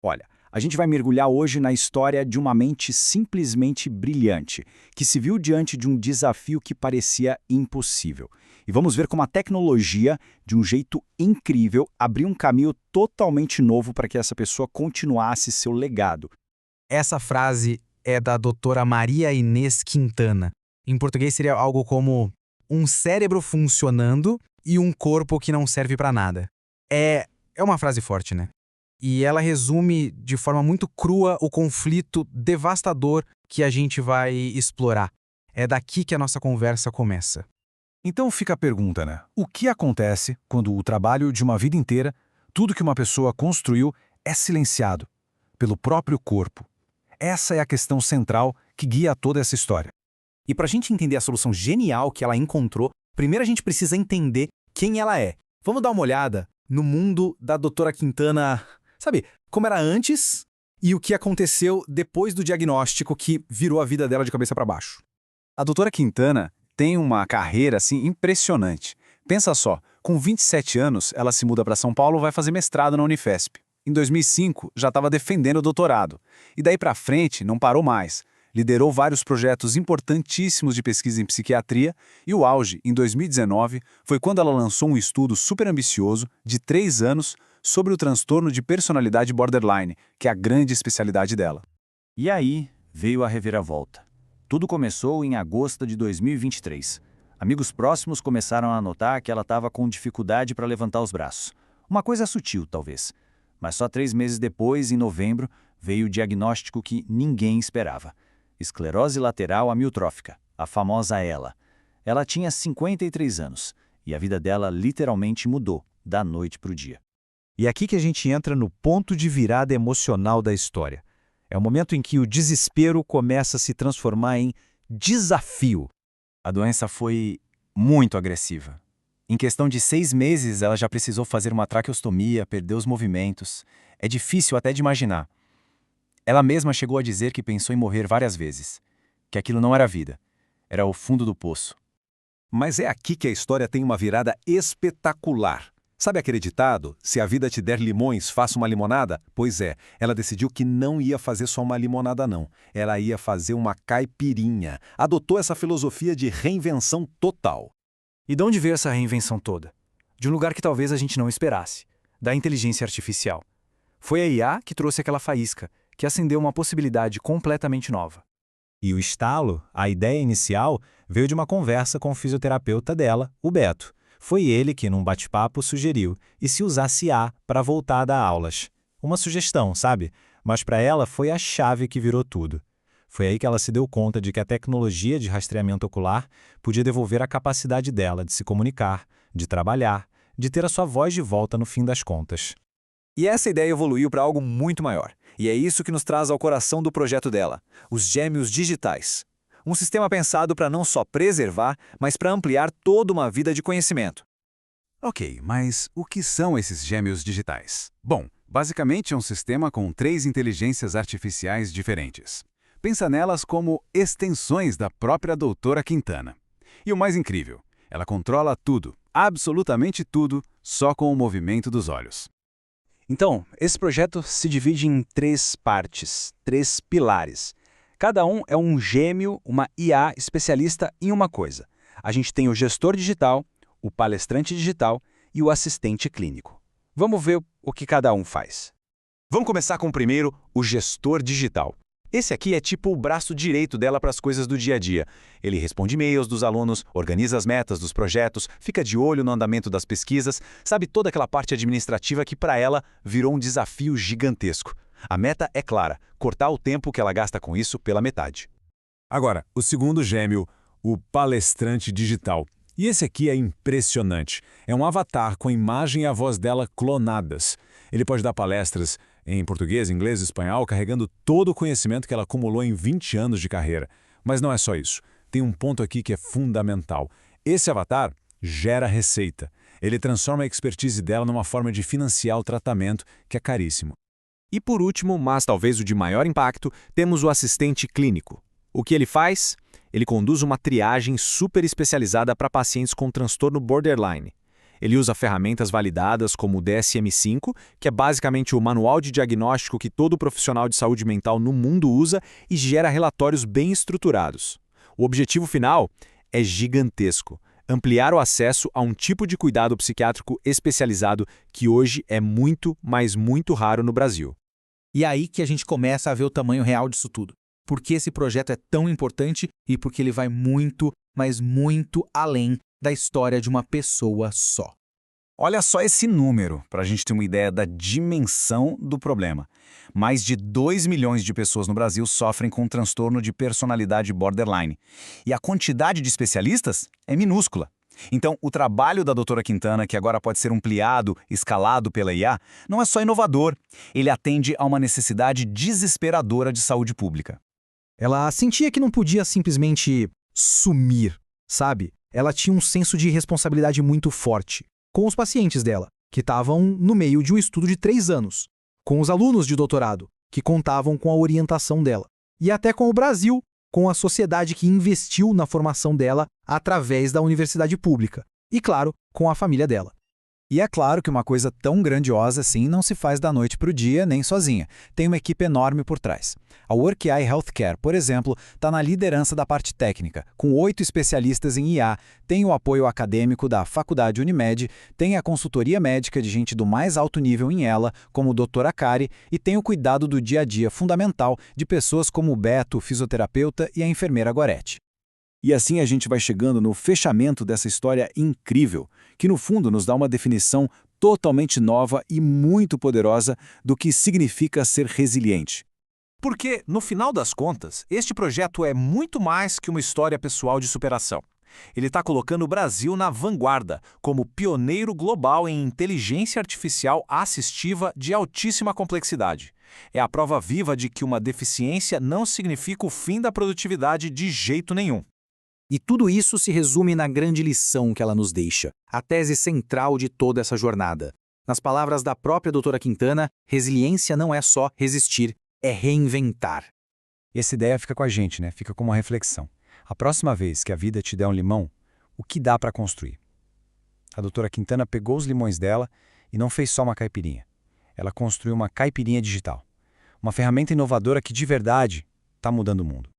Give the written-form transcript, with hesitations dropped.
Olha, a gente vai mergulhar hoje na história de uma mente simplesmente brilhante, que se viu diante de um desafio que parecia impossível. E vamos ver como a tecnologia, de um jeito incrível, abriu um caminho totalmente novo para que essa pessoa continuasse seu legado. Essa frase é da doutora Maria Inês Quintana. Em português seria algo como um cérebro funcionando e um corpo que não serve para nada. É uma frase forte, né? E ela resume de forma muito crua o conflito devastador que a gente vai explorar. É daqui que a nossa conversa começa. Então fica a pergunta, né? O que acontece quando o trabalho de uma vida inteira, tudo que uma pessoa construiu, é silenciado pelo próprio corpo? Essa é a questão central que guia toda essa história. E para a gente entender a solução genial que ela encontrou, primeiro a gente precisa entender quem ela é. Vamos dar uma olhada no mundo da doutora Quintana, sabe, como era antes e o que aconteceu depois do diagnóstico que virou a vida dela de cabeça para baixo. A doutora Quintana tem uma carreira assim impressionante. Pensa só, com 27 anos, ela se muda para São Paulo e vai fazer mestrado na Unifesp. Em 2005, já estava defendendo o doutorado. E daí para frente, não parou mais. Liderou vários projetos importantíssimos de pesquisa em psiquiatria e o auge, em 2019, foi quando ela lançou um estudo super ambicioso, de 3 anos, sobre o transtorno de personalidade borderline, que é a grande especialidade dela. E aí veio a reviravolta. Tudo começou em agosto de 2023. Amigos próximos começaram a notar que ela estava com dificuldade para levantar os braços. Uma coisa sutil, talvez. Mas só 3 meses depois, em novembro, veio o diagnóstico que ninguém esperava. Esclerose lateral amiotrófica, a famosa ELA. Ela tinha 53 anos e a vida dela literalmente mudou, da noite para o dia. E é aqui que a gente entra no ponto de virada emocional da história. É o momento em que o desespero começa a se transformar em desafio. A doença foi muito agressiva. Em questão de 6 meses, ela já precisou fazer uma traqueostomia, perdeu os movimentos. É difícil até de imaginar. Ela mesma chegou a dizer que pensou em morrer várias vezes, que aquilo não era vida, era o fundo do poço. Mas é aqui que a história tem uma virada espetacular. Sabe aquele ditado, se a vida te der limões, faça uma limonada? Pois é, ela decidiu que não ia fazer só uma limonada não, ela ia fazer uma caipirinha. Adotou essa filosofia de reinvenção total. E de onde veio essa reinvenção toda? De um lugar que talvez a gente não esperasse, da inteligência artificial. Foi a IA que trouxe aquela faísca, que acendeu uma possibilidade completamente nova. E o estalo, a ideia inicial, veio de uma conversa com o fisioterapeuta dela, o Beto. Foi ele que, num bate-papo, sugeriu e se usasse IA para voltar a dar aulas. Uma sugestão, sabe? Mas para ela foi a chave que virou tudo. Foi aí que ela se deu conta de que a tecnologia de rastreamento ocular podia devolver a capacidade dela de se comunicar, de trabalhar, de ter a sua voz de volta no fim das contas. E essa ideia evoluiu para algo muito maior. E é isso que nos traz ao coração do projeto dela, os gêmeos digitais. Um sistema pensado para não só preservar, mas para ampliar toda uma vida de conhecimento. Ok, mas o que são esses gêmeos digitais? Bom, basicamente é um sistema com 3 inteligências artificiais diferentes. Pensa nelas como extensões da própria doutora Quintana. E o mais incrível, ela controla tudo, absolutamente tudo, só com o movimento dos olhos. Então, esse projeto se divide em 3 partes, 3 pilares. Cada um é um gêmeo, uma IA especialista em uma coisa. A gente tem o gestor digital, o palestrante digital e o assistente clínico. Vamos ver o que cada um faz. Vamos começar com o primeiro, o gestor digital. Esse aqui é tipo o braço direito dela para as coisas do dia a dia. Ele responde e-mails dos alunos, organiza as metas dos projetos, fica de olho no andamento das pesquisas, sabe toda aquela parte administrativa que para ela virou um desafio gigantesco. A meta é clara, cortar o tempo que ela gasta com isso pela metade. Agora, o segundo gêmeo, o palestrante digital. E esse aqui é impressionante. É um avatar com a imagem e a voz dela clonadas. Ele pode dar palestras em português, inglês e espanhol, carregando todo o conhecimento que ela acumulou em 20 anos de carreira. Mas não é só isso. Tem um ponto aqui que é fundamental. Esse avatar gera receita. Ele transforma a expertise dela numa forma de financiar o tratamento, que é caríssimo. E por último, mas talvez o de maior impacto, temos o assistente clínico. O que ele faz? Ele conduz uma triagem super especializada para pacientes com transtorno borderline. Ele usa ferramentas validadas como o DSM-5, que é basicamente o manual de diagnóstico que todo profissional de saúde mental no mundo usa e gera relatórios bem estruturados. O objetivo final é gigantesco: ampliar o acesso a um tipo de cuidado psiquiátrico especializado que hoje é muito, mas muito raro no Brasil. E é aí que a gente começa a ver o tamanho real disso tudo. Por que esse projeto é tão importante e porque ele vai muito, mas muito além da história de uma pessoa só. Olha só esse número, para a gente ter uma ideia da dimensão do problema. Mais de 2 milhões de pessoas no Brasil sofrem com transtorno de personalidade borderline. E a quantidade de especialistas é minúscula. Então, o trabalho da doutora Quintana, que agora pode ser ampliado, escalado pela IA, não é só inovador. Ele atende a uma necessidade desesperadora de saúde pública. Ela sentia que não podia simplesmente sumir, sabe? Ela tinha um senso de responsabilidade muito forte com os pacientes dela, que estavam no meio de um estudo de 3 anos, com os alunos de doutorado, que contavam com a orientação dela, e até com o Brasil, com a sociedade que investiu na formação dela através da universidade pública, e, claro, com a família dela. E é claro que uma coisa tão grandiosa assim não se faz da noite para o dia, nem sozinha. Tem uma equipe enorme por trás. A WorkAI Healthcare, por exemplo, está na liderança da parte técnica, com 8 especialistas em IA, tem o apoio acadêmico da Faculdade Unimed, tem a consultoria médica de gente do mais alto nível em ela, como o Dr. Akari, e tem o cuidado do dia a dia fundamental de pessoas como o Beto, o fisioterapeuta, e a enfermeira Gorete. E assim a gente vai chegando no fechamento dessa história incrível, que no fundo nos dá uma definição totalmente nova e muito poderosa do que significa ser resiliente. Porque, no final das contas, este projeto é muito mais que uma história pessoal de superação. Ele está colocando o Brasil na vanguarda, como pioneiro global em inteligência artificial assistiva de altíssima complexidade. É a prova viva de que uma deficiência não significa o fim da produtividade de jeito nenhum. E tudo isso se resume na grande lição que ela nos deixa, a tese central de toda essa jornada. Nas palavras da própria doutora Quintana, resiliência não é só resistir, é reinventar. Essa ideia fica com a gente, né? Fica como uma reflexão. A próxima vez que a vida te der um limão, o que dá para construir? A doutora Quintana pegou os limões dela e não fez só uma caipirinha. Ela construiu uma caipirinha digital. Uma ferramenta inovadora que, de verdade, está mudando o mundo.